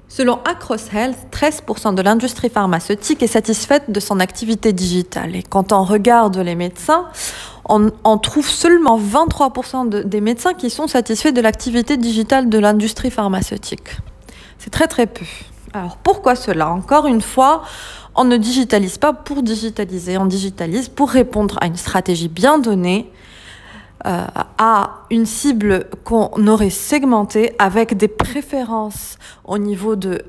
Selon Across Health, 13% de l'industrie pharmaceutique est satisfaite de son activité digitale. Et quand on regarde les médecins, on trouve seulement 23% des médecins qui sont satisfaits de l'activité digitale de l'industrie pharmaceutique. C'est très très peu. Alors pourquoi cela? Encore une fois, on ne digitalise pas pour digitaliser, on digitalise pour répondre à une stratégie bien donnée, à une cible qu'on aurait segmentée avec des préférences au niveau de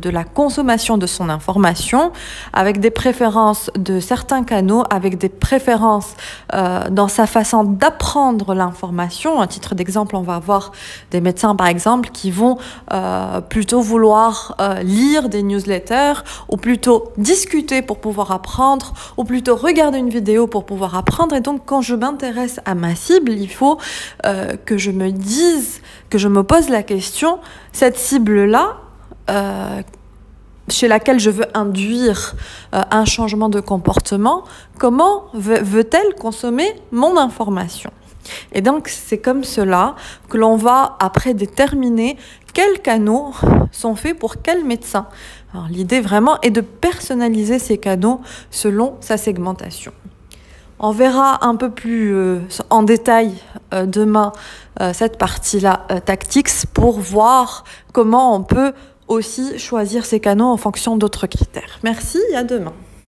la consommation de son information, avec des préférences de certains canaux, avec des préférences dans sa façon d'apprendre l'information. À titre d'exemple, on va avoir des médecins, par exemple, qui vont plutôt vouloir lire des newsletters, ou plutôt discuter pour pouvoir apprendre, ou plutôt regarder une vidéo pour pouvoir apprendre. Et donc, quand je m'intéresse à ma cible, il faut que je me pose la question, cette cible-là, chez laquelle je veux induire un changement de comportement, comment veut-elle consommer mon information? Et donc, c'est comme cela que l'on va après déterminer quels canaux sont faits pour quel médecin. Alors, l'idée vraiment est de personnaliser ces canaux selon sa segmentation. On verra un peu plus en détail demain cette partie-là tactics pour voir comment on peut aussi choisir ces canaux en fonction d'autres critères. Merci et à demain.